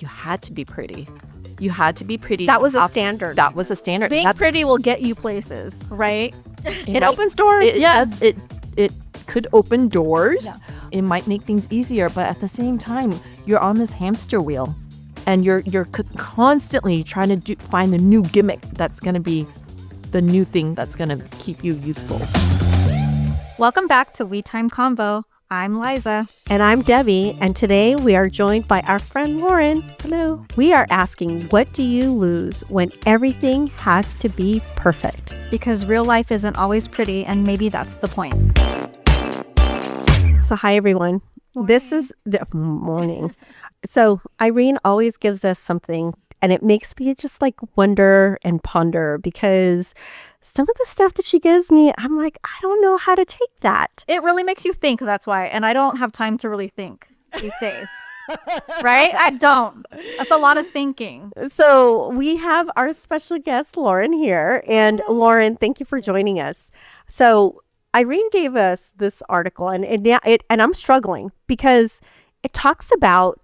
you had to be pretty. You had to be pretty. That was a standard. That was a standard. Being pretty will get you places, right? It opens doors. It could open doors. Yeah. It might make things easier, but at the same time, you're on this hamster wheel, and you're constantly trying to find the new gimmick that's going to be the new thing that's going to keep you youthful. Welcome back to We Time Convo. I'm Liza. And I'm Debbie. And today we are joined by our friend Lauren. Hello. We are asking, what do you lose when everything has to be perfect? Because real life isn't always pretty, and maybe that's the point. So hi, everyone. Morning. This is the morning. So Irene always gives us something, and it makes me just like wonder and ponder, because some of the stuff that she gives me, I'm like, I don't know how to take that. It really makes you think, that's why. And I don't have time to really think these days. Right? I don't. That's a lot of thinking. So we have our special guest, Lauren, here. And Lauren, thank you for joining us. So Irene gave us this article, and I'm struggling because it talks about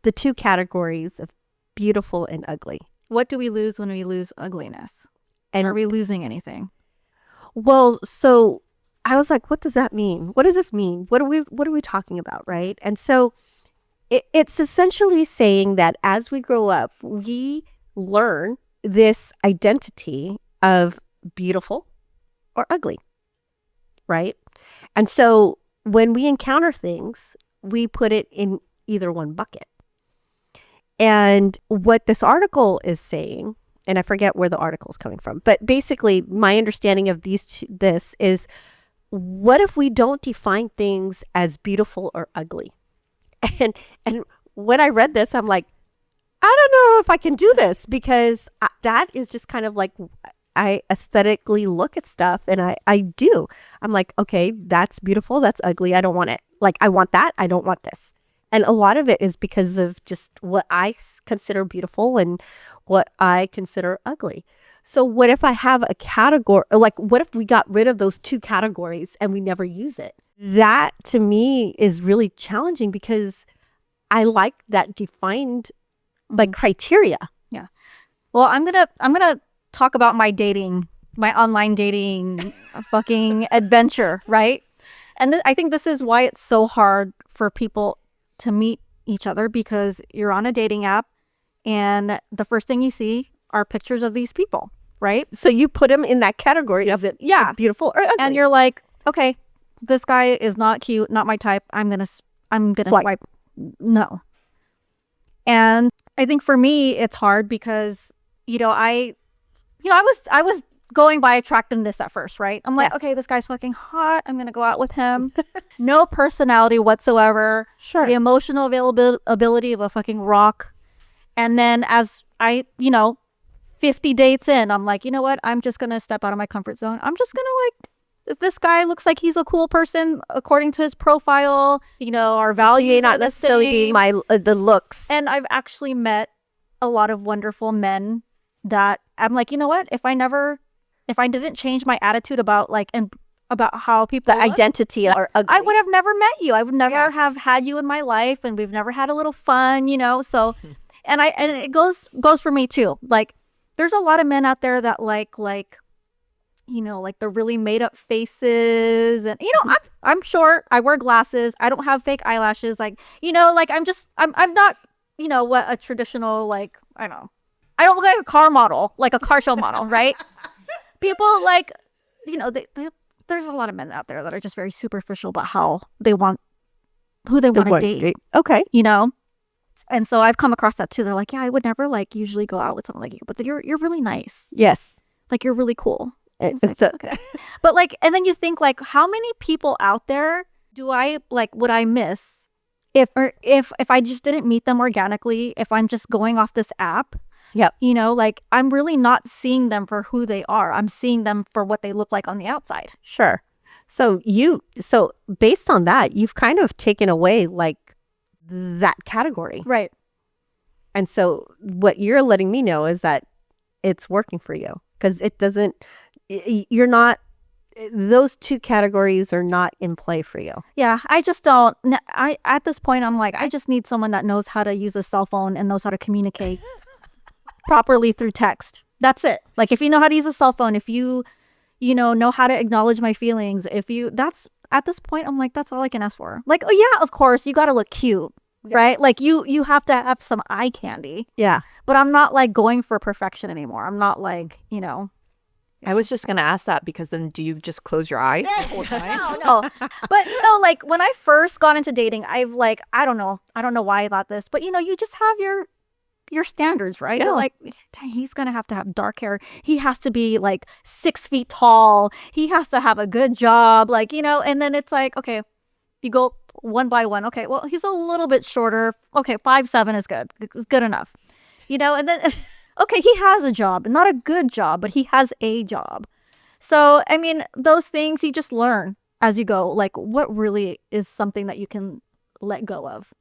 the two categories of beautiful and ugly. What do we lose when we lose ugliness? And are we losing anything? Well, so I was like, what does that mean? What does this mean? What are we talking about, right? And so it's essentially saying that as we grow up, we learn this identity of beautiful or ugly, right? And so when we encounter things, we put it in either one bucket. And what this article is saying, and I forget where the article is coming from, but basically my understanding of this is, what if we don't define things as beautiful or ugly? And when I read this, I'm like, I don't know if I can do this, because that is just kind of like, I aesthetically look at stuff, and I do. I'm like, okay, that's beautiful, that's ugly, I don't want it. Like, I want that, I don't want this. And a lot of it is because of just what I consider beautiful and what I consider ugly. So what if I have a category, like what if we got rid of those two categories and we never use it? That to me is really challenging, because I like that defined like criteria. Yeah. Well, I'm gonna talk about my online dating fucking adventure, right? And I think this is why it's so hard for people to meet each other, because you're on a dating app and the first thing you see are pictures of these people, right? So you put them in that category of it, beautiful or ugly. And you're like, okay, this guy is not cute, not my type. I'm gonna swipe no. And I think for me it's hard because I was going by attractiveness at first, right? I'm like, okay, this guy's fucking hot, I'm gonna go out with him. No personality whatsoever. Sure. The emotional ability of a fucking rock. And then as I 50 dates in, I'm like, you know what, I'm just gonna step out of my comfort zone. I'm just gonna, like, if this guy looks like he's a cool person according to his profile, our values not necessarily be the looks. And I've actually met a lot of wonderful men that I'm like, you know what, if I didn't change my attitude about about how people the identity are ugly, I would have never met you. I would never have had you in my life, and we've never had a little fun, so and it goes for me too. Like, there's a lot of men out there that like the really made up faces, and I'm short, I wear glasses, I don't have fake eyelashes, I'm not what a traditional, I don't look like a car model, like a car show model, right? People there's a lot of men out there that are just very superficial about who they want to date. Okay. And so I've come across that too. They're like, yeah, I would never usually go out with someone like you, but you're really nice. Yes. Like, you're really cool. Okay. But and then you think, how many people out there would I miss if I just didn't meet them organically, if I'm just going off this app? Yep. I'm really not seeing them for who they are. I'm seeing them for what they look like on the outside. Sure. So based on that, you've kind of taken away that category. Right. And so what you're letting me know is that it's working for you, because it doesn't, you're not those two categories are not in play for you. Yeah, I just don't. At this point, I'm like, I just need someone that knows how to use a cell phone and knows how to communicate properly through text. That's it. Like, if you know how to use a cell phone, if you know how to acknowledge my feelings, at this point, I'm like, that's all I can ask for. Like, oh yeah, of course, you got to look cute, right? Like, you have to have some eye candy. Yeah. But I'm not like going for perfection anymore. I'm not like, I was just gonna ask that, because then do you just close your eyes the whole time? No. But no, like when I first got into dating, I've like, I don't know why I thought this, but you just have your standards, right? Yeah. You're like, dang, he's gonna have to have dark hair. He has to be like 6 feet tall. He has to have a good job, like, and then it's like, okay, you go one by one. Okay, well, he's a little bit shorter. Okay, 5'7" is good. It's good enough. And then okay, he has a job, not a good job, but he has a job. So, I mean, those things you just learn as you go, like what really is something that you can let go of.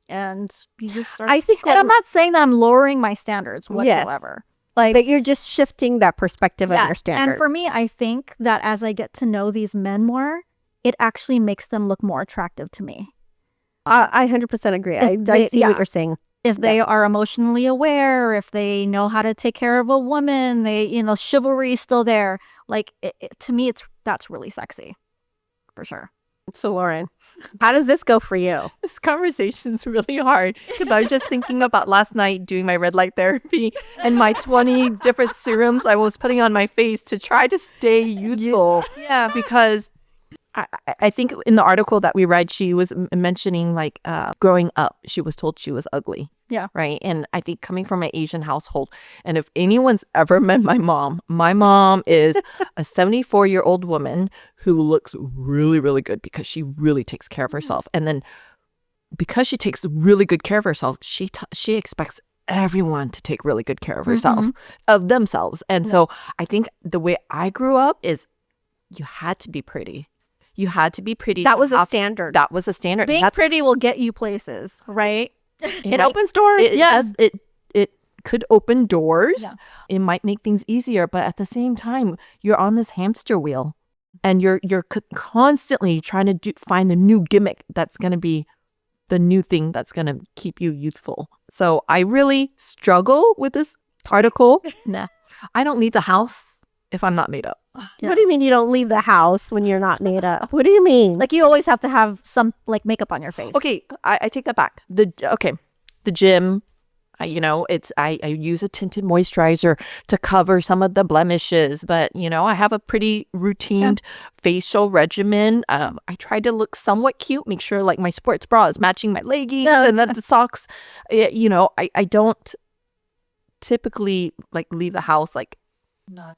And you just start. I think and I'm not saying that I'm lowering my standards whatsoever. Like, but you're just shifting that perspective of your standard. And for me, I think that as I get to know these men more, it actually makes them look more attractive to me. I 100% agree. I see what you're saying. If they are emotionally aware, if they know how to take care of a woman, chivalry is still there. Like, to me, that's really sexy, for sure. So Lauren, how does this go for you? This conversation's really hard, because I was just thinking about last night doing my red light therapy and my 20 different serums I was putting on my face to try to stay youthful. Yeah. Because I think in the article that we read, she was mentioning like growing up, she was told she was ugly. Yeah. Right. And I think coming from an Asian household, and if anyone's ever met my mom is a 74-year-old woman who looks really, really good because she really takes care of herself. And then because she takes really good care of herself, she expects everyone to take really good care of herself, of themselves. And so I think the way I grew up is you had to be pretty. You had to be pretty. That was a standard. That was a standard. Being pretty will get you places, right? It opens doors. Yes, it could open doors. Yeah. It might make things easier, but at the same time, you're on this hamster wheel, and you're constantly trying to find the new gimmick that's going to be the new thing that's going to keep you youthful. So I really struggle with this article. Nah. I don't leave the house if I'm not made up. Yeah. What do you mean you don't leave the house when you're not made up? What do you mean? Like, you always have to have some like makeup on your face. Okay, I take that back. The gym, I use a tinted moisturizer to cover some of the blemishes, but I have a pretty routine facial regimen. I try to look somewhat cute, make sure like my sports bra is matching my leggings, and then the socks. I don't typically like leave the house like not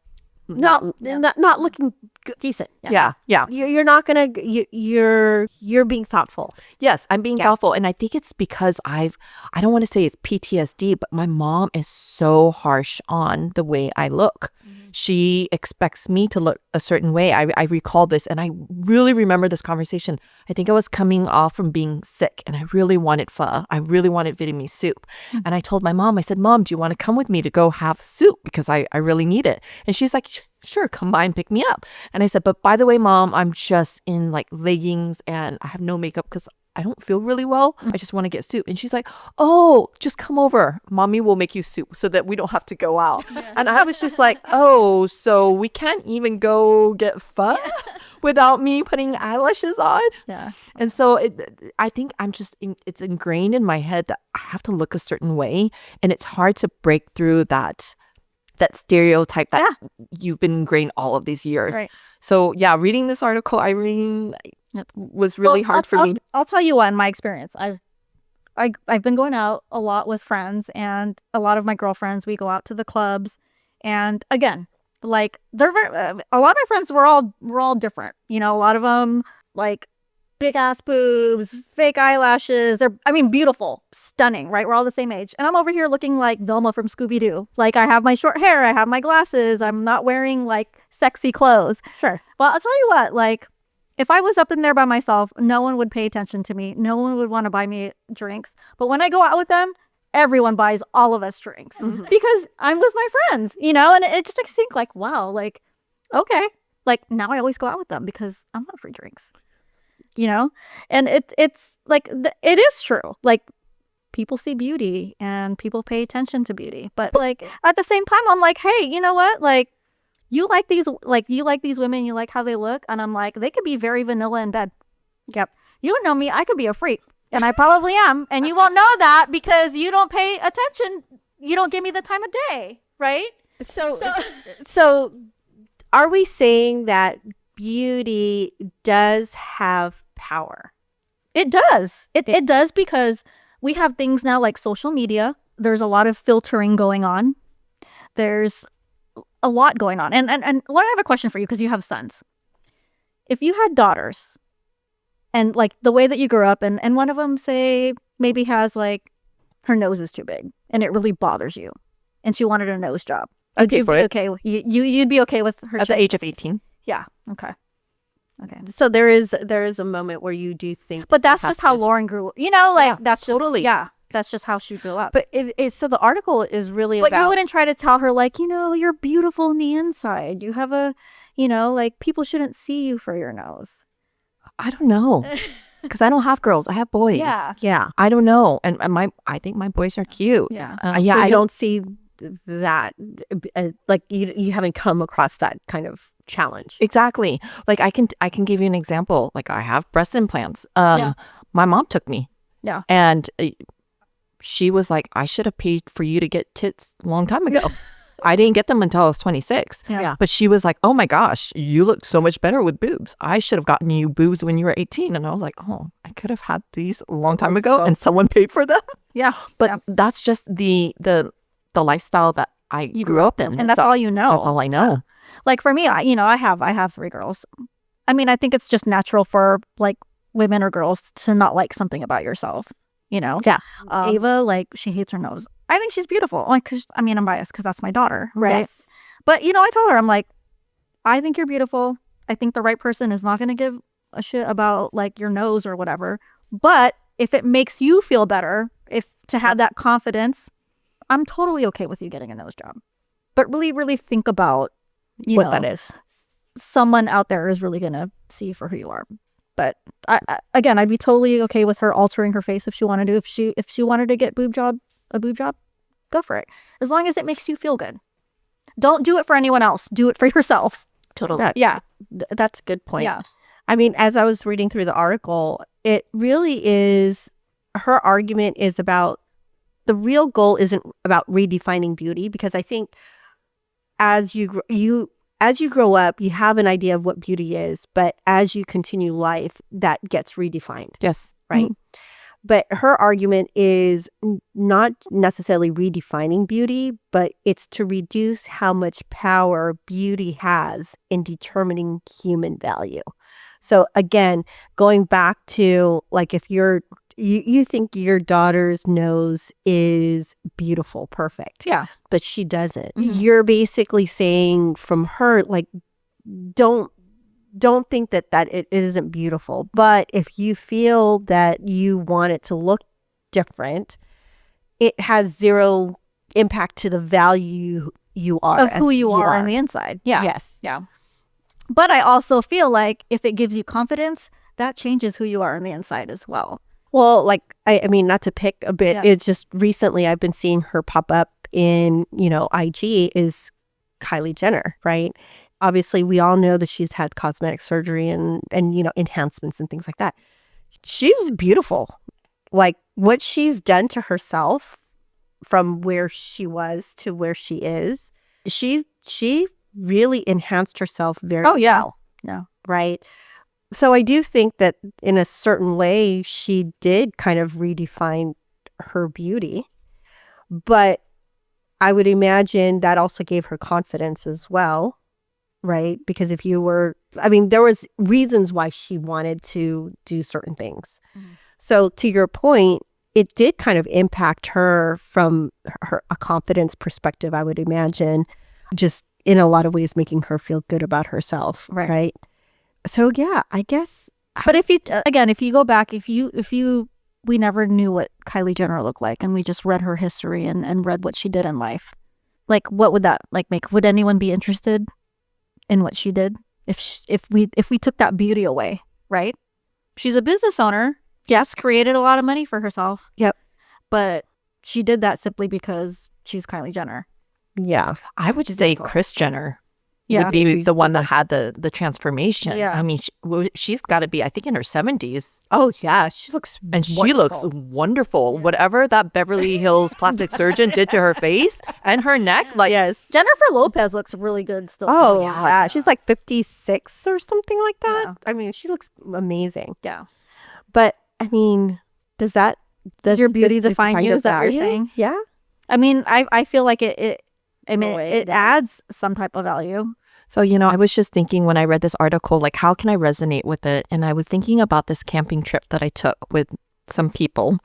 looking decent. Yeah. You're not gonna. You're being thoughtful. Yes, I'm being thoughtful, and I think it's because I don't want to say it's PTSD, but my mom is so harsh on the way I look. She expects me to look a certain way. I recall this, and I really remember this conversation. I think I was coming off from being sick, and I really wanted pho. I really wanted Vietnamese soup. And I told my mom, I said, Mom, do you want to come with me to go have soup? Because I really need it. And she's like, sure, come by and pick me up. And I said, but by the way, Mom, I'm just in like leggings and I have no makeup because I don't feel really well. I just want to get soup. And she's like, oh, just come over. Mommy will make you soup so that we don't have to go out. Yeah. And I was just like, oh, so we can't even go get pho without me putting eyelashes on? Yeah. And so I think it's ingrained in my head that I have to look a certain way. And it's hard to break through that stereotype that you've been ingrained all of these years. Right. So yeah, reading this article, Irene, was really hard for me. I'll tell you what, in my experience, I've been going out a lot with friends, and a lot of my girlfriends, we go out to the clubs, and again, like they're a lot of my friends we're all different. A lot of them like big ass boobs, fake eyelashes. They're beautiful, stunning, right? We're all the same age, and I'm over here looking like Velma from Scooby-Doo. Like, I have my short hair, I have my glasses, I'm not wearing like sexy clothes. Sure. Well, I'll tell you what, like, if I was up in there by myself, no one would pay attention to me. No one would want to buy me drinks. But when I go out with them, everyone buys all of us drinks because I'm with my friends, and it just makes me think like, wow, like, okay, like now I always go out with them because I'm not free drinks, you know? And it's like, it is true. Like, people see beauty and people pay attention to beauty. But like, at the same time, I'm like, hey, you know what? Like, you like these women, you like how they look. And I'm like, they could be very vanilla in bed. Yep. You don't know me. I could be a freak. And I probably am. And you won't know that because you don't pay attention. You don't give me the time of day, right? So are we saying that beauty does have power? It does. It does, because we have things now like social media. There's a lot of filtering going on. There's a lot going on. And I have a question for you because you have sons. If you had daughters, and like the way that you grew up, and one of them, say, maybe has like, her nose is too big and it really bothers you, and she wanted a nose job. Okay for it. Okay, you'd be okay with her At the age of 18. Yeah. Okay. So there is a moment where you do think, But that's just how Lauren grew. You know, like, Yeah, that's just, totally. yeah, that's just how she grew up. but so the article is really But about. you wouldn't try to tell her, like, you know, you're beautiful on the inside. You have a, you know, like, people shouldn't see you for your nose. I don't know. Because I don't have girls. I have boys. Yeah. I don't know. And I think my boys are cute. Yeah. Yeah. So I you don't. don't see that, like you haven't come across that kind of challenge. Exactly. Like I can give you an example. Like I have breast implants. Yeah. My mom took me. Yeah. And she was like, I should have paid for you to get tits a long time ago. I didn't get them until I was 26. Yeah. But she was like, oh my gosh, you look so much better with boobs. I should have gotten you boobs when you were 18. And I was like, oh, I could have had these a long time ago and someone paid for them. Yeah. But that's just the lifestyle that I grew up in. And that's all you know. That's all I know. Like, for me, I have 3 girls. I mean, I think it's just natural for, like, women or girls to not like something about yourself, you know? Yeah. Ava, like, she hates her nose. I think she's beautiful. Like, cause I'm biased because that's my daughter, right? Yes. But, you know, I told her, I'm like, I think you're beautiful. I think the right person is not going to give a shit about, like, your nose or whatever. But if it makes you feel better, to have that confidence, I'm totally okay with you getting a nose job. But really, really think about What that is. Someone out there is really going to see you for who you are. But again, I'd be totally okay with her altering her face if she wanted to. If she wanted to get a boob job, go for it. As long as it makes you feel good. Don't do it for anyone else. Do it for yourself. Totally. Yeah. That's a good point. Yeah. I mean, as I was reading through the article, it really is, her argument is about, the real goal isn't about redefining beauty, because I think as you grow up, you have an idea of what beauty is, but as you continue life, that gets redefined. Yes. Right. Mm-hmm. But her argument is not necessarily redefining beauty, but it's to reduce how much power beauty has in determining human value. So again, going back to, like, if you think your daughter's nose is beautiful, perfect. Yeah. But she doesn't. Mhm. You're basically saying from her, like, don't think that it isn't beautiful. But if you feel that you want it to look different, it has zero impact to the value you are. Of who you are on the inside. Yeah. Yes. Yeah. But I also feel like if it gives you confidence, that changes who you are on the inside as well. Well, like, I mean, not to pick a bit, Yeah. it's just recently I've been seeing her pop up in, IG is Kylie Jenner, right? Obviously, we all know that she's had cosmetic surgery and enhancements and things like that. She's beautiful. Like, what she's done to herself from where she was to where she is, she really enhanced herself very well. Yeah. Right? So I do think that in a certain way, she did kind of redefine her beauty. But I would imagine that also gave her confidence as well, right? Because there was reasons why she wanted to do certain things. Mhm. So to your point, it did kind of impact her from a confidence perspective, I would imagine, just in a lot of ways making her feel good about herself, right? So yeah, I guess. But if you go back, we never knew what Kylie Jenner looked like, and we just read her history and read what she did in life. Like, what would that make? Would anyone be interested in what she did if we took that beauty away, right? She's a business owner. Yes, created a lot of money for herself. Yep. But she did that simply because she's Kylie Jenner. Yeah. I would say Kris Jenner Yeah. would be the one that had the transformation. Yeah. I mean, she's got to be, I think, in her 70s. Oh, yeah. She looks And she looks wonderful. Whatever that Beverly Hills plastic surgeon did to her face and her neck, like, yes. Jennifer Lopez looks really good still. Oh, yeah. She's like 56 or something like that. Yeah. I mean, she looks amazing. Yeah. But, I mean, does your beauty this define kind you? of Is that what you're value? saying? Yeah. I mean, I feel like it it adds some type of value. So, I was just thinking when I read this article, like, how can I resonate with it? And I was thinking about this camping trip that I took with some people.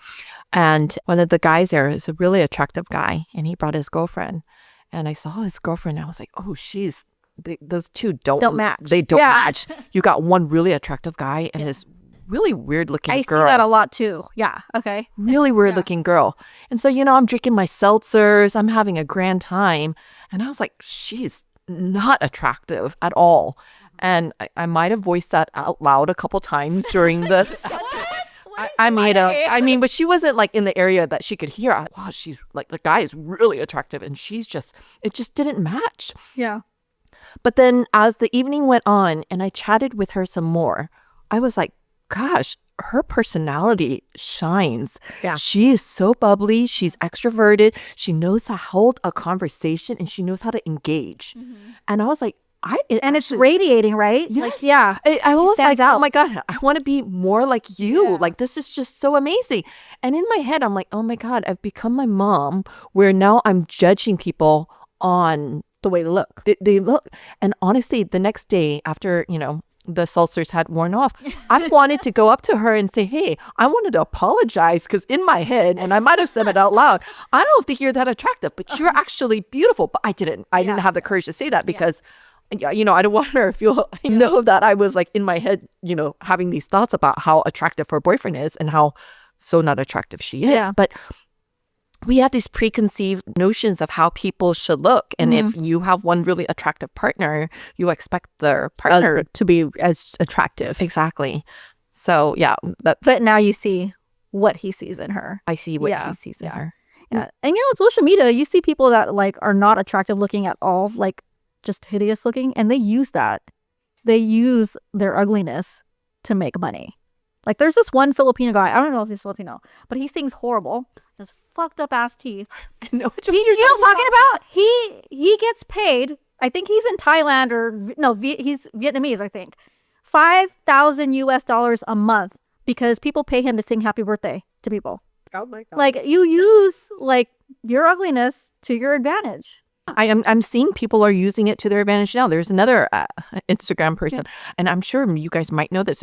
And one of the guys there is a really attractive guy, and he brought his girlfriend. And I saw his girlfriend, and I was like, oh, those two don't match. They don't Yeah. match. You got one really attractive guy and this really weird looking I girl. see that a lot too. Yeah. Okay. Really weird looking girl. And so, I'm drinking my seltzers. I'm having a grand time. And I was like, she's not attractive at all. And I might have voiced that out loud a couple times during this. I might have. I mean, but she wasn't like in the area that she could hear. Wow, she's like, the guy is really attractive. And it just didn't match. Yeah. But then as the evening went on and I chatted with her some more, I was like, gosh, her personality shines. Yeah. She is so bubbly. She's extroverted. She knows how to hold a conversation and she knows how to engage. And I was like, It's radiating, right? Yes. Like, yeah. I was like, stands out. oh my God, I want to be more like you. Yeah. Like, this is just so amazing. And in my head, I'm like, oh my God, I've become my mom where now I'm judging people on The way they look. they look. And honestly, the next day after, the seltzers had worn off, I wanted to go up to her and say, hey, I wanted to apologize because in my head, and I might have said it out loud, I don't think you're that attractive, but you're actually beautiful. But I didn't have the courage to say that because, I don't want her to feel, that I was like in my head, having these thoughts about how attractive her boyfriend is and how so not attractive she is. Yeah. But we have these preconceived notions of how people should look. And if you have one really attractive partner, you expect their partner To be as attractive. Exactly. So, yeah, But now you see what he sees in her. I see what Yeah. he sees in her. Yeah. And on social media, you see people that like are not attractive looking at all, like just hideous looking, and they use that. They use their ugliness to make money. Like there's this one Filipino guy, I don't know if he's Filipino, but he sings horrible. His fucked up ass teeth. I know what You know what I'm talking about? He gets paid. I think he's in Thailand he's Vietnamese, I think. $5,000 a month because people pay him to sing happy birthday to people. Oh my God. Like you use like your ugliness to your advantage. I'm seeing people are using it to their advantage now. There's another Instagram person, and I'm sure you guys might know this.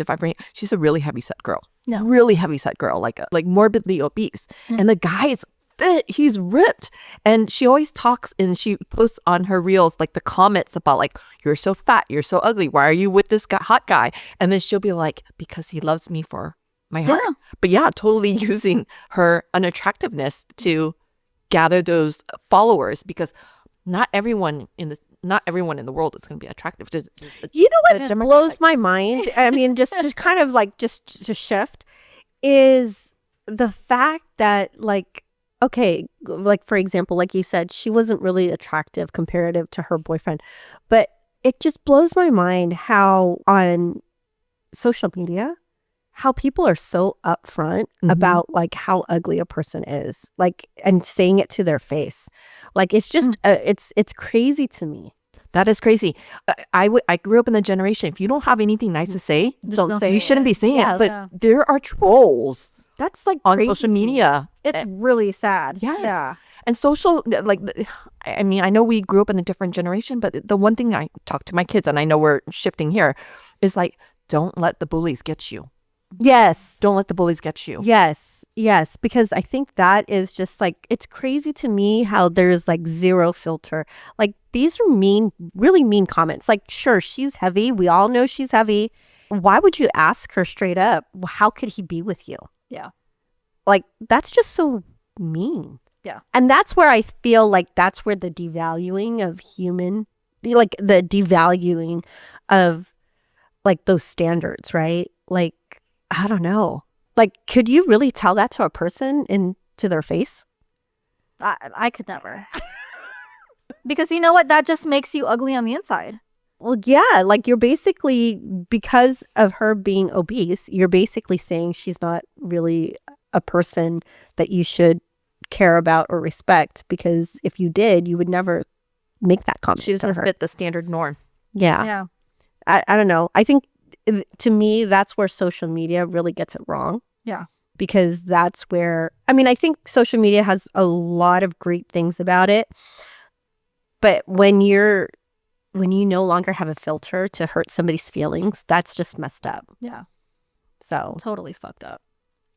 She's a really heavy set girl, really heavy set girl, like morbidly obese, and the guy is fit. He's ripped, and she always talks and she posts on her reels like the comments about like, you're so fat, you're so ugly. Why are you with this hot guy? And then she'll be like, because he loves me for my heart. Yeah. But yeah, totally using her unattractiveness to gather those followers because not everyone in the world is going to be attractive. You know what blows my mind? I mean, just kind of like just to shift is the fact that like, okay, like for example, like you said, she wasn't really attractive comparative to her boyfriend, but it just blows my mind how on social media, how people are so upfront about like how ugly a person is, like, and saying it to their face. Like, it's just, it's crazy to me. That is crazy. I grew up in the generation. If you don't have anything nice to say, don't say you it. shouldn't be saying Yeah, it. But yeah. there are trolls That's like on crazy social to me. media. It's really sad. Yes. Yeah. And I mean, I know we grew up in a different generation, but the one thing I talk to my kids, and I know we're shifting here, is like, don't let the bullies get you. Yes. Don't let the bullies get you. Yes. Yes. Because I think that is just like, it's crazy to me how there's like zero filter. Like these are really mean comments. Like, sure, she's heavy. We all know she's heavy. Why would you ask her straight up, well, how could he be with you? Yeah. Like, that's just so mean. Yeah. And that's where I feel like that's where the devaluing of the devaluing of like those standards, right? Like, I don't know. Like, could you really tell that to a person to their face? I could never. Because you know what? That just makes you ugly on the inside. Well, yeah, like you're basically, because of her being obese, you're basically saying she's not really a person that you should care about or respect, because if you did, you would never make that comment. She doesn't to her. fit the standard norm. Yeah. Yeah. I don't know. I think to me, that's where social media really gets it wrong. Yeah. Because that's where, I mean, I think social media has a lot of great things about it. But when you no longer have a filter to hurt somebody's feelings, that's just messed up. Yeah. So, Totally fucked up.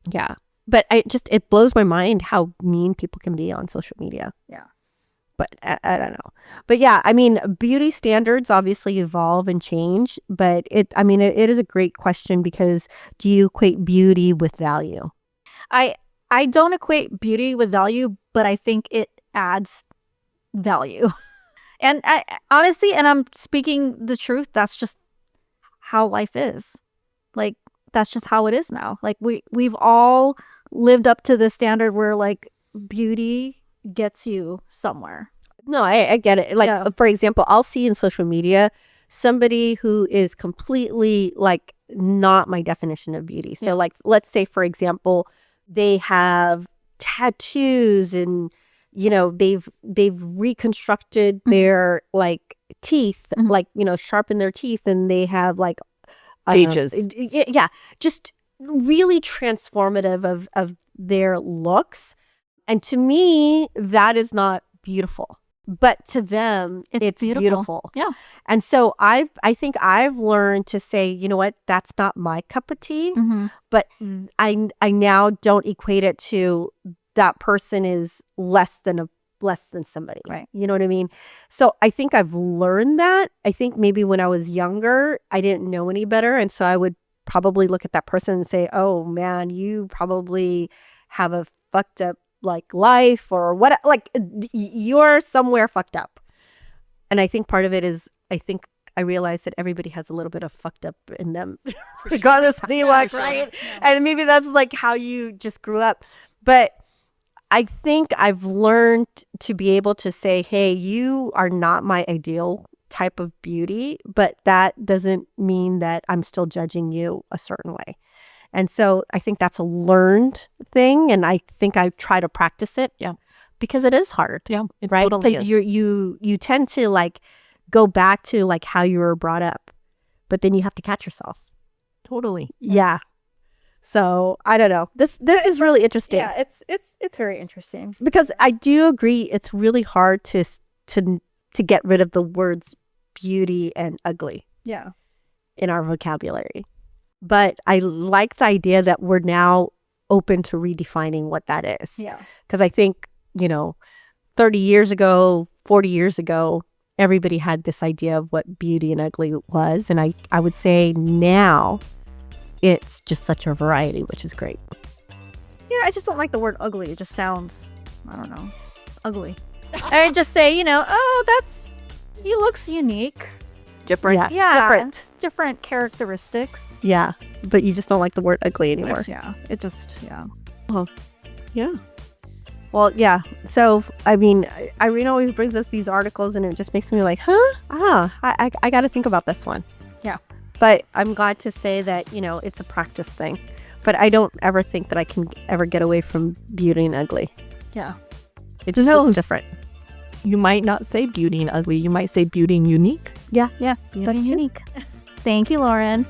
yeah. But it blows my mind how mean people can be on social media. Yeah. But I don't know. But yeah, I mean, beauty standards obviously evolve and change. But it is a great question, because do you equate beauty with value? I don't equate beauty with value, but I think it adds value. And I honestly, and I'm speaking the truth, that's just how life is. Like, that's just how it is now. Like, we've all lived up to the standard where like beauty gets you somewhere. No, I get it. Like, Yeah. for example, I'll see in social media somebody who is completely like not my definition of beauty. So like, let's say, for example, they have tattoos and, you know, they've reconstructed their like teeth, like, you know, sharpened their teeth, and they have like Pages. Yeah, just really transformative of their looks. And to me, that is not beautiful. But to them, it's beautiful. Yeah. And so I think I've learned to say, you know what, that's not my cup of tea. But I now don't equate it to that person is less than somebody. Right. You know what I mean? So I think I've learned that. I think maybe when I was younger, I didn't know any better. And so I would probably look at that person and say, oh man, you probably have a fucked up like life, or what, like you're somewhere fucked up. And I think part of it is, I think I realized that everybody has a little bit of fucked up in them, regardless of the look, right? Yeah. And maybe that's like how you just grew up. But I think I've learned to be able to say, hey, you are not my ideal type of beauty, but that doesn't mean that I'm still judging you a certain way. And so I think that's a learned thing, and I think I try to practice it. Yeah. Because it is hard. Yeah. It right? totally Because is. you tend to like go back to like how you were brought up, but then you have to catch yourself. Totally. Yeah. So I don't know. This is really interesting. Yeah, it's very interesting. Because I do agree, it's really hard to get rid of the words beauty and ugly. Yeah. In our vocabulary. But I like the idea that we're now open to redefining what that is. Yeah. Because I think, 30 years ago, 40 years ago, everybody had this idea of what beauty and ugly was. And I would say now it's just such a variety, which is great. Yeah, I just don't like the word ugly. It just sounds, I don't know, ugly. I just say, he looks unique. Different. Yeah, Different. it's different characteristics. Yeah. But you just don't like the word ugly anymore. Yeah, it just, yeah. Yeah. Well, yeah. So, I mean, Irene always brings us these articles, and it just makes me like, I got to think about this one. Yeah. But I'm glad to say that, it's a practice thing. But I don't ever think that I can ever get away from beauty and ugly. Yeah. It just looks different. You might not say beauty and ugly. You might say beauty and unique. Yeah. Yeah. But unique. Thank you, Lauren.